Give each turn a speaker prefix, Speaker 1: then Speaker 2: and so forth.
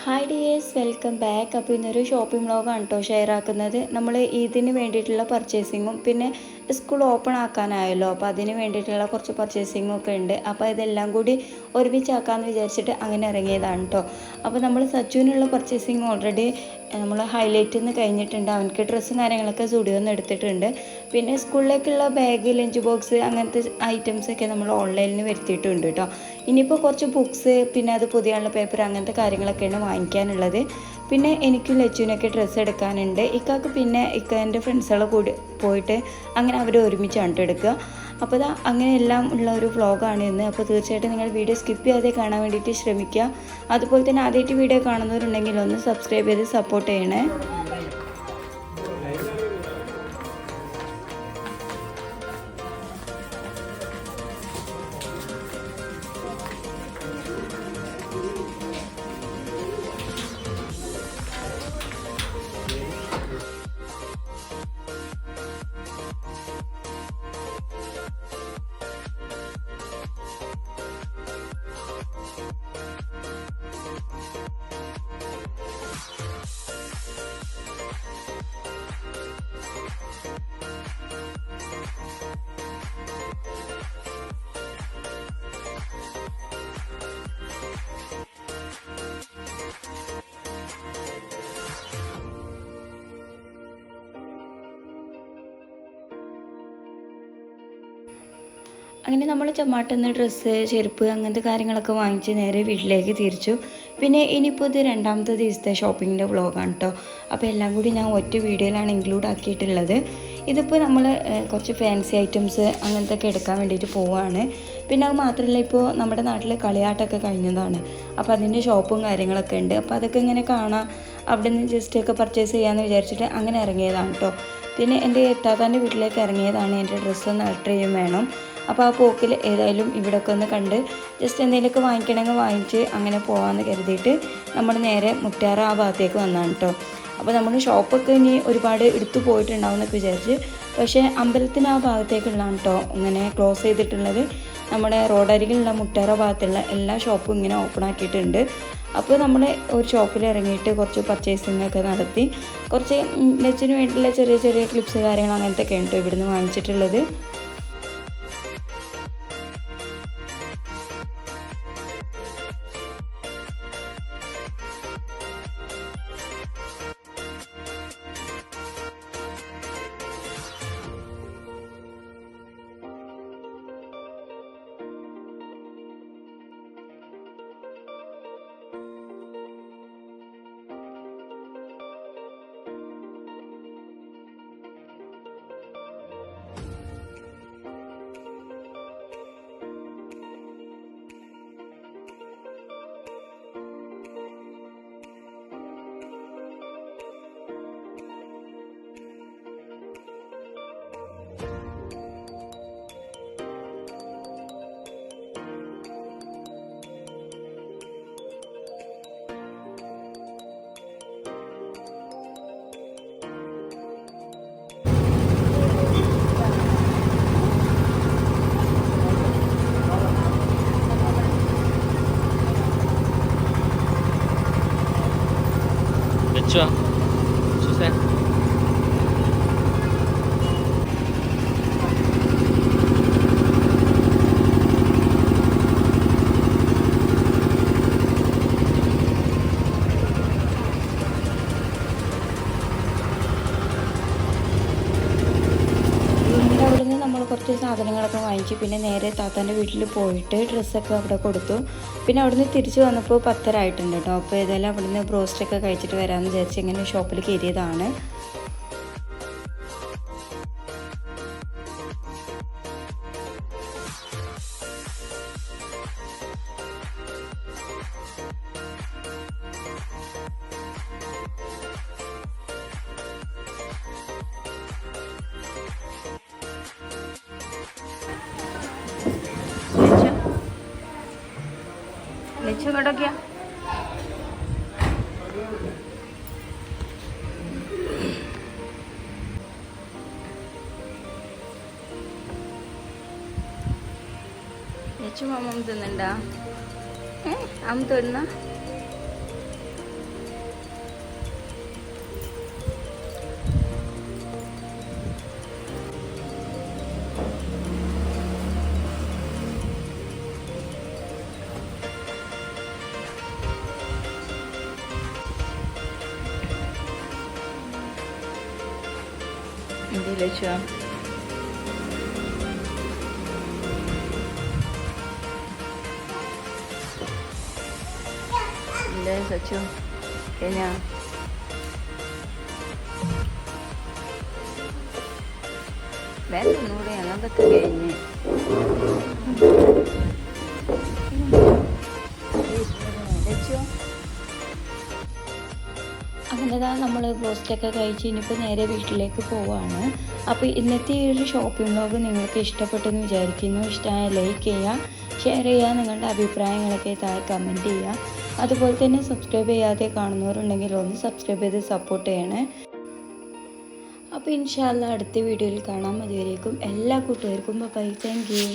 Speaker 1: Hi dears, welcome back. അപ്പോൾ ഇന്നൊരു shopping വ്ളോഗാണ് കേട്ടോ ഷെയർ ആക്കുന്നത്. നമ്മൾ ഇതിന് വേണ്ടിയിട്ടുള്ള പർച്ചേസിങ്ങും പിന്നെ സ്കൂൾ ഓപ്പൺ ആക്കാനായല്ലോ, അപ്പോൾ അതിന് വേണ്ടിയിട്ടുള്ള കുറച്ച് പർച്ചേസിങ്ങും ഒക്കെ ഉണ്ട്. അപ്പോൾ ഇതെല്ലാം കൂടി ഒരുമിച്ചാക്കാമെന്ന് വിചാരിച്ചിട്ട് അങ്ങനെ ഇറങ്ങിയതാണ് കേട്ടോ. അപ്പോൾ നമ്മൾ സച്ചുവിനുള്ള പർച്ചേസിങ് ഓൾറെഡി നമ്മൾ ഹൈലൈറ്റിൽ നിന്ന് കഴിഞ്ഞിട്ടുണ്ട്. അവനക്ക് ഡ്രസ്സും കാര്യങ്ങളൊക്കെ സ്റ്റുഡിയോയിൽ നിന്ന് എടുത്തിട്ടുണ്ട്. പിന്നെ സ്കൂളിലേക്കുള്ള ബാഗ്, ലഞ്ച് ബോക്സ്, അങ്ങനത്തെ ഐറ്റംസൊക്കെ നമ്മൾ ഓൺലൈനിൽ നിന്ന് വരുത്തിയിട്ടുണ്ട് കേട്ടോ. ഇനിയിപ്പോൾ കുറച്ച് ബുക്സ്, പിന്നെ അത് പുതിയുള്ള പേപ്പർ, അങ്ങനത്തെ കാര്യങ്ങളൊക്കെയാണ് വാങ്ങിക്കാനുള്ളത്. പിന്നെ എനിക്കും ലച്ചുവിനൊക്കെ ഡ്രസ്സ് എടുക്കാനുണ്ട്. ഇക്കാക്ക് പിന്നെ ഇക്കാൻ്റെ ഫ്രണ്ട്സുകളെ കൂടി പോയിട്ട് അങ്ങനെ അവർ ഒരുമിച്ചാണ് എടുക്കുക. അപ്പോൾ ഇതാ അങ്ങനെ എല്ലാം ഉള്ള ഒരു വ്ളോഗാണ് ഇന്ന്. അപ്പോൾ തീർച്ചയായിട്ടും നിങ്ങൾ വീഡിയോ സ്കിപ്പ് ചെയ്യാതെ കാണാൻ വേണ്ടിയിട്ട് ശ്രമിക്കുക. അതുപോലെ തന്നെ ആദ്യമായിട്ട് വീഡിയോ കാണുന്നവരുണ്ടെങ്കിൽ ഒന്ന് സബ്സ്ക്രൈബ് ചെയ്ത് സപ്പോർട്ട് ചെയ്യണേ. അങ്ങനെ നമ്മൾ ചമ്മാട്ടിൽ നിന്ന് ഡ്രസ്സ്, ചെരുപ്പ്, അങ്ങനത്തെ കാര്യങ്ങളൊക്കെ വാങ്ങിച്ച് നേരെ വീട്ടിലേക്ക് തിരിച്ചു. പിന്നെ ഇനിയിപ്പോൾ ഇത് രണ്ടാമത്തെ ദിവസത്തെ ഷോപ്പിങ്ങിൻ്റെ വ്ളോഗാണ് കേട്ടോ. അപ്പോൾ എല്ലാം കൂടി ഞാൻ ഒറ്റ വീഡിയോയിലാണ് ഇൻക്ലൂഡ് ആക്കിയിട്ടുള്ളത്. ഇതിപ്പോൾ നമ്മൾ കുറച്ച് ഫാൻസി ഐറ്റംസ് അങ്ങനത്തെ ഒക്കെ എടുക്കാൻ വേണ്ടിയിട്ട് പോവുകയാണ്. പിന്നെ അത് മാത്രമല്ല, ഇപ്പോൾ നമ്മുടെ നാട്ടിൽ കളിയാട്ടമൊക്കെ കഴിഞ്ഞതാണ്. അപ്പോൾ അതിൻ്റെ ഷോപ്പും കാര്യങ്ങളൊക്കെ ഉണ്ട്. അപ്പോൾ അതൊക്കെ ഇങ്ങനെ കാണാം, അവിടെ നിന്ന് ജസ്റ്റൊക്കെ പർച്ചേസ് ചെയ്യാമെന്ന് വിചാരിച്ചിട്ട് അങ്ങനെ ഇറങ്ങിയതാണ് കേട്ടോ. പിന്നെ എൻ്റെ എത്താത്താൻ്റെ വീട്ടിലേക്ക് ഇറങ്ങിയതാണ്. എൻ്റെ ഡ്രസ്സൊന്ന് അൾട്ടർ ചെയ്യും വേണം. അപ്പോൾ ആ പോക്കിൽ ഏതായാലും ഇവിടെയൊക്കെ ഒന്ന് കണ്ട് ജസ്റ്റ് എന്തെങ്കിലുമൊക്കെ വാങ്ങിക്കണമെങ്കിൽ വാങ്ങിച്ച് അങ്ങനെ പോകാമെന്ന് കരുതിയിട്ട് നമ്മൾ നേരെ മുറ്റാറ ആ ഭാഗത്തേക്ക് വന്നതാണ് കേട്ടോ. അപ്പോൾ നമ്മൾ ഷോപ്പൊക്കെ ഇനി ഒരുപാട് എടുത്തു പോയിട്ടുണ്ടാവും എന്നൊക്കെ വിചാരിച്ച്, പക്ഷേ അമ്പലത്തിന് ആ ഭാഗത്തേക്കുള്ളതാണ് കേട്ടോ ഇങ്ങനെ ക്ലോസ് ചെയ്തിട്ടുള്ളത്. നമ്മുടെ റോഡരികിലുള്ള മുറ്റാറ ഭാഗത്തുള്ള എല്ലാ ഷോപ്പും ഇങ്ങനെ ഓപ്പൺ ആക്കിയിട്ടുണ്ട്. അപ്പോൾ നമ്മൾ ഒരു ഷോപ്പിൽ ഇറങ്ങിയിട്ട് കുറച്ച് പർച്ചേസിംഗ് ഒക്കെ നടത്തി. കുറച്ച് ലച്ചിന് വേണ്ടിയിട്ടുള്ള ചെറിയ ചെറിയ ക്ലിപ്സ് കാര്യങ്ങൾ അങ്ങനത്തെ ഒക്കെ ഉണ്ട് ഇവിടുന്ന് വാങ്ങിച്ചിട്ടുള്ളത്.
Speaker 2: Cua, susah.
Speaker 1: കുറച്ച് സാധനങ്ങളൊക്കെ വാങ്ങിച്ചു. പിന്നെ നേരെ താത്താൻ്റെ വീട്ടിൽ പോയിട്ട് ഡ്രസ്സൊക്കെ അവിടെ കൊടുത്തു. പിന്നെ അവിടുന്ന് തിരിച്ച് വന്നപ്പോൾ 10:30 ആയിട്ടുണ്ട് കേട്ടോ. അപ്പോൾ ഏതായാലും അവിടുന്ന് ബ്രോസ്റ്റൊക്കെ കഴിച്ചിട്ട് വരാമെന്ന് വിചാരിച്ച് ഇങ്ങനെ ഷോപ്പിൽ കയറിയതാണ്. ലച്ചു ഇങ്ങോട്ടൊക്കെയാ ലച്ചു മാമ തിന്നണ്ടാ? അമ്മ തിന്ന ലച്ചു ഇല്ലേ സച്ചു കഴിഞ്ഞാ വേറെ ഒന്നുകൂടെ ഞങ്ങൾക്കൊക്കെ കഴിഞ്ഞ് ലച്ചു അങ്ങനെതാ നമ്മൾ പോസ്റ്റൊക്കെ കഴിച്ച് ഇനിയിപ്പോൾ നേരെ വീട്ടിലേക്ക് പോവാണ്. അപ്പോൾ ഇന്നത്തെ ഈ ഒരു ഷോപ്പിംഗ് വ്ലോഗ് നിങ്ങൾക്ക് ഇഷ്ടപ്പെട്ടെന്ന് വിചാരിക്കുന്നു. ഇഷ്ടമായ ലൈക്ക് ചെയ്യുക, ഷെയർ ചെയ്യുക, നിങ്ങളുടെ അഭിപ്രായങ്ങളൊക്കെ താഴെ കമൻറ്റ് ചെയ്യുക. അതുപോലെ തന്നെ സബ്സ്ക്രൈബ് ചെയ്യാതെ കാണുന്നവരുണ്ടെങ്കിൽ ഒന്ന് സബ്സ്ക്രൈബ് ചെയ്ത് സപ്പോർട്ട് ചെയ്യണേ. അപ്പോൾ ഇൻഷാ അല്ലാ അടുത്ത വീഡിയോയിൽ കാണാം. അതുവരേക്കും എല്ലാ കൂട്ടുകാർക്കും ബൈ. Thank you.